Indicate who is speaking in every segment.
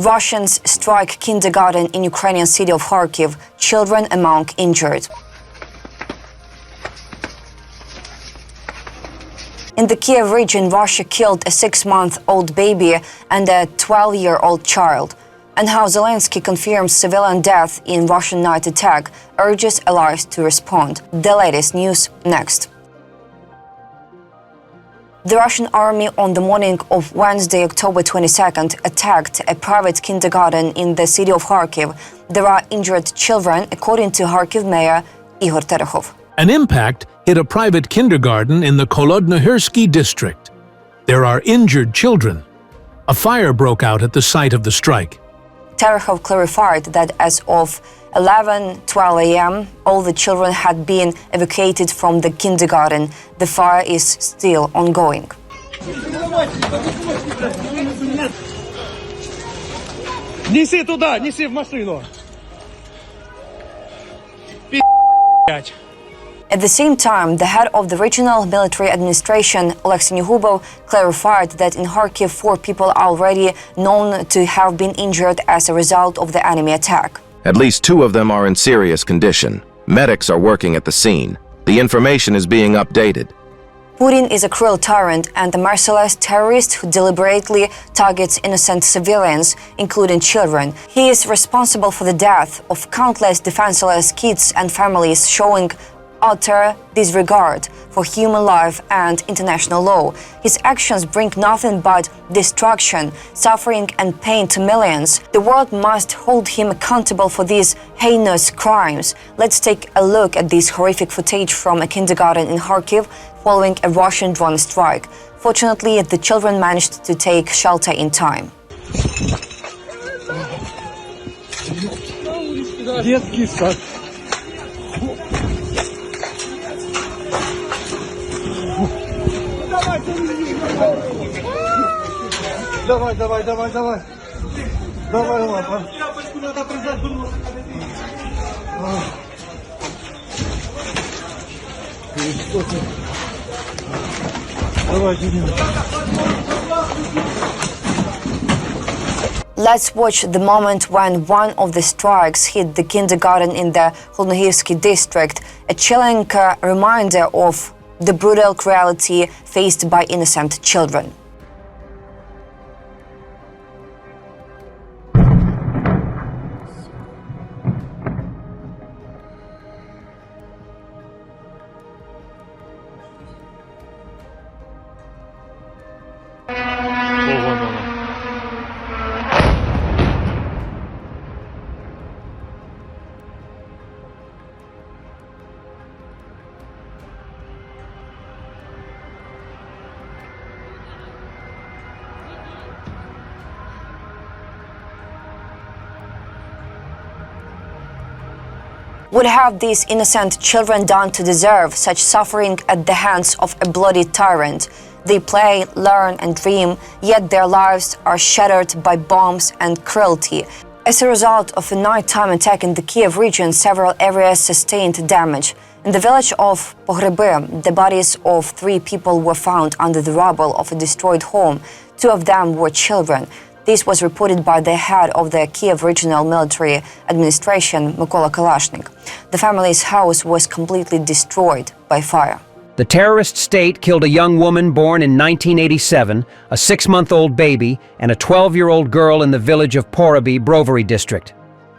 Speaker 1: Russians strike kindergarten in Ukrainian city of Kharkiv, children among injured. In the Kyiv region, Russia killed a 6-month-old baby and a 12-year-old child. And how Zelensky confirms civilian death in Russian night attack, urges allies to respond. The latest news next. The Russian army on the morning of Wednesday, October 22nd, attacked a private kindergarten in the city of Kharkiv. There are injured children, according to Kharkiv Mayor Igor Terehov.
Speaker 2: An impact hit a private kindergarten in the Kolodnohirsky district. There are injured children. A fire broke out at the site of the strike.
Speaker 1: Terehov clarified that as of 11:12 a.m., all the children had been evacuated from the kindergarten. The fire is still ongoing.
Speaker 3: Неси туда, неси в машину.
Speaker 1: At the same time, the head of the regional military administration, Oleksiy Gubov, clarified that in Kharkiv 4 people are already known to have been injured as a result of the enemy attack.
Speaker 4: At least 2 of them are in serious condition. Medics are working at the scene. The information is being updated.
Speaker 1: Putin is a cruel tyrant and a merciless terrorist who deliberately targets innocent civilians, including children. He is responsible for the death of countless defenseless kids and families, showing utter disregard for human life and international law. His actions bring nothing but destruction, suffering and pain to millions. The world must hold him accountable for these heinous crimes. Let's take a look at this horrific footage from a kindergarten in Kharkiv following a Russian drone strike. Fortunately, the children managed to take shelter in time.
Speaker 3: Давай, давай, давай, давай. Давай, лапа. Давай, Денис.
Speaker 1: Let's watch the moment when one of the strikes hit the kindergarten in the Kolodnohirsky district, a chilling reminder of the brutal reality faced by innocent children. What have these innocent children done to deserve such suffering at the hands of a bloody tyrant? They play, learn and dream, yet their lives are shattered by bombs and cruelty. As a result of a nighttime attack in the Kyiv region, several areas sustained damage. In the village of Poghreby, the bodies of 3 people were found under the rubble of a destroyed home. 2 of them were children. This was reported by the head of the Kyiv Regional Military Administration, Mykola Kalashnik. The family's house was completely destroyed by fire.
Speaker 5: The terrorist state killed a young woman born in 1987, a 6-month-old baby, and a 12-year-old girl in the village of Poghreby, Brovary district.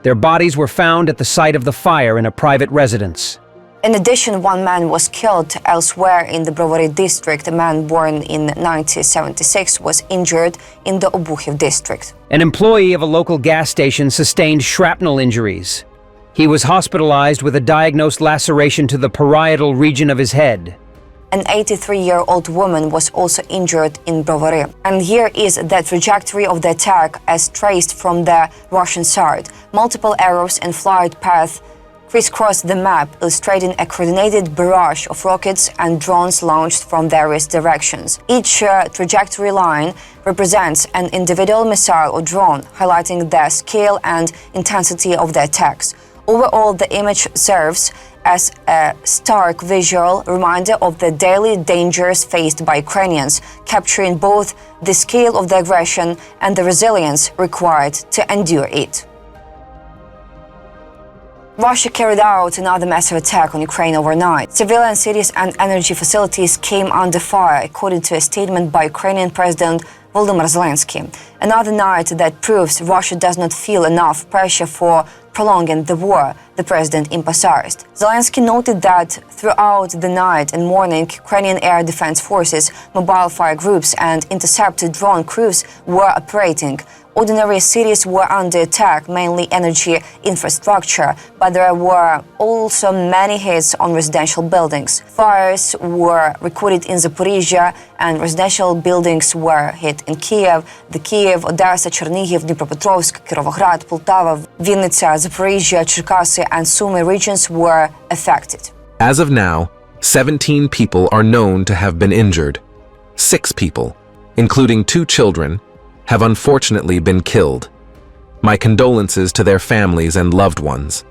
Speaker 5: Their bodies were found at the site of the fire in a private residence.
Speaker 1: In addition, 1 man was killed elsewhere in the Brovary district. A man born in 1976 was injured in the Obuchiv district.
Speaker 5: An employee of a local gas station sustained shrapnel injuries. He was hospitalized with a diagnosed laceration to the parietal region of his head.
Speaker 1: An 83-year-old woman was also injured in Brovary. And here is the trajectory of the attack as traced from the Russian side. Multiple arrows and flight paths crisscross the map, illustrating a coordinated barrage of rockets and drones launched from various directions. Each trajectory line represents an individual missile or drone, highlighting the scale and intensity of the attacks. Overall, the image serves as a stark visual reminder of the daily dangers faced by Ukrainians, capturing both the scale of the aggression and the resilience required to endure it. Russia carried out another massive attack on Ukraine overnight. Civilian cities and energy facilities came under fire, according to a statement by Ukrainian President Volodymyr Zelensky. Another night that proves Russia does not feel enough pressure for prolonging the war, the president emphasized. Zelensky noted that throughout the night and morning, Ukrainian air defense forces, mobile fire groups, and intercepted drone crews were operating. Ordinary cities were under attack, mainly energy infrastructure, but there were also many hits on residential buildings. Fires were recorded in Zaporizhia, and residential buildings were hit in Kyiv, the Kyiv, Odessa, Chernihiv, Dnipropetrovsk, Kirovohrad, Poltava, Vinnytsia, Zaporizhia, Cherkasy, and Sumy regions were affected.
Speaker 6: As of now, 17 people are known to have been injured. 6 people, including 2 children, have unfortunately been killed. My condolences to their families and loved ones.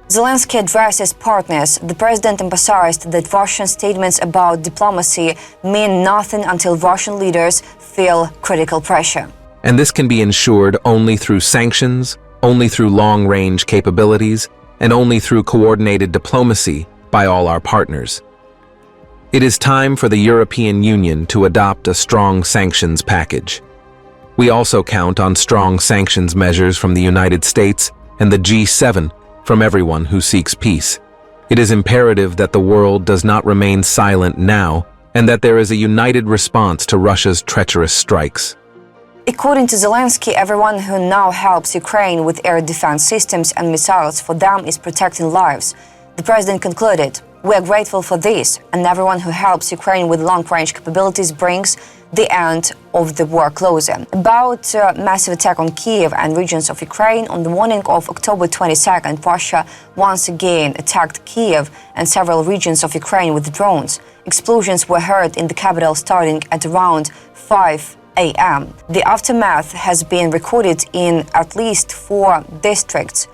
Speaker 1: Zelensky addressed his partners. The president emphasized that Russian statements about diplomacy mean nothing until Russian leaders feel critical pressure.
Speaker 6: And this can be ensured only through sanctions, only through long-range capabilities, and only through coordinated diplomacy by all our partners. It is time for the European Union to adopt a strong sanctions package. We also count on strong sanctions measures from the United States and the G7 from everyone who seeks peace. It is imperative that the world does not remain silent now and that there is a united response to Russia's treacherous strikes.
Speaker 1: According to Zelensky, everyone who now helps Ukraine with air defense systems and missiles for them is protecting lives. The president concluded, "We are grateful for this, and everyone who helps Ukraine with long-range capabilities brings the end of the war closer." About massive attack on Kyiv and regions of Ukraine, on the morning of October 22nd, Russia once again attacked Kyiv and several regions of Ukraine with drones. Explosions were heard in the capital starting at around 5 a.m. The aftermath has been recorded in at least 4 districts.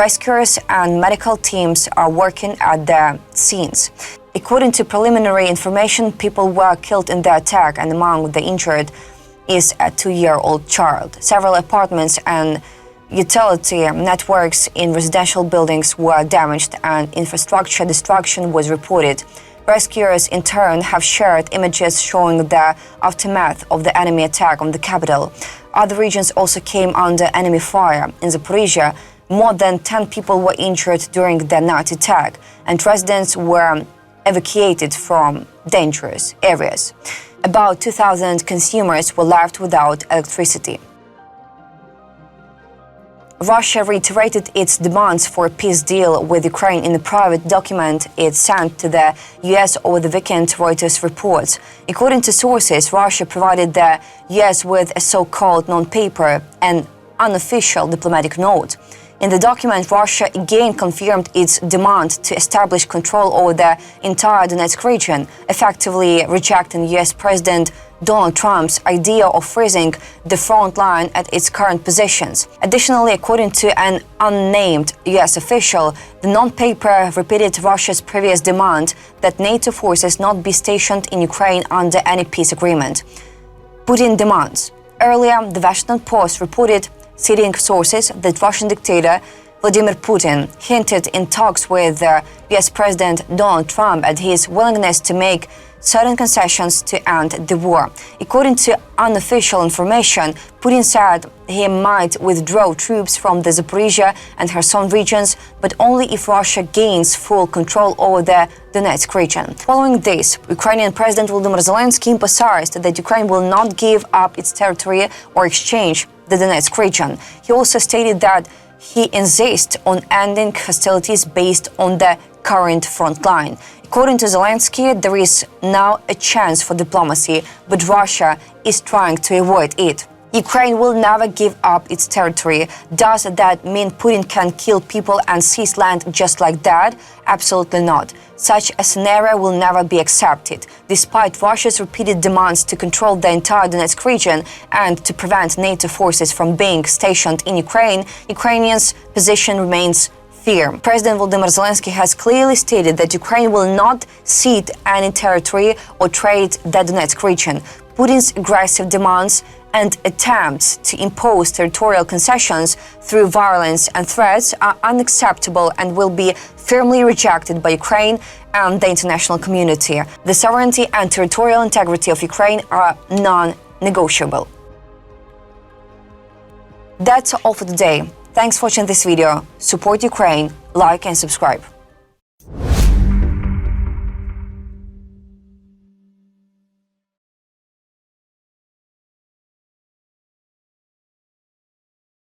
Speaker 1: Rescuers and medical teams are working at the scenes. According to preliminary information, people were killed in the attack, and among the injured is a 2-year-old child. Several apartments and utility networks in residential buildings were damaged, and infrastructure destruction was reported. Rescuers, in turn, have shared images showing the aftermath of the enemy attack on the capital. Other regions also came under enemy fire. In Zaporizhia, more than 10 people were injured during the night attack, and residents were evacuated from dangerous areas. About 2,000 consumers were left without electricity. Russia reiterated its demands for a peace deal with Ukraine in a private document it sent to the US over the weekend, Reuters reports. According to sources, Russia provided the US with a so-called non-paper and unofficial diplomatic note. In the document, Russia again confirmed its demand to establish control over the entire Donetsk region, effectively rejecting US President Donald Trump's idea of freezing the front line at its current positions. Additionally, according to an unnamed US official, the non-paper repeated Russia's previous demand that NATO forces not be stationed in Ukraine under any peace agreement. Putin demands. Earlier, the Washington Post reported, citing sources, that Russian dictator Vladimir Putin hinted in talks with US President Donald Trump at his willingness to make certain concessions to end the war. According to unofficial information, Putin said he might withdraw troops from the Zaporizhia and Kherson regions, but only if Russia gains full control over the Donetsk region. Following this, Ukrainian President Volodymyr Zelensky emphasized that Ukraine will not give up its territory or exchange the Donetsk region. He also stated that he insists on ending hostilities based on the current front line. According to Zelensky, there is now a chance for diplomacy, but Russia is trying to avoid it. Ukraine will never give up its territory. Does that mean Putin can kill people and seize land just like that? Absolutely not. Such a scenario will never be accepted. Despite Russia's repeated demands to control the entire Donetsk region and to prevent NATO forces from being stationed in Ukraine, Ukrainians' position remains firm. President Volodymyr Zelensky has clearly stated that Ukraine will not cede any territory or trade the Donetsk region. Putin's aggressive demands and attempts to impose territorial concessions through violence and threats are unacceptable and will be firmly rejected by Ukraine and the international community. The sovereignty and territorial integrity of Ukraine are non-negotiable. That's all for today. Thanks for watching this video. Support Ukraine, like and subscribe.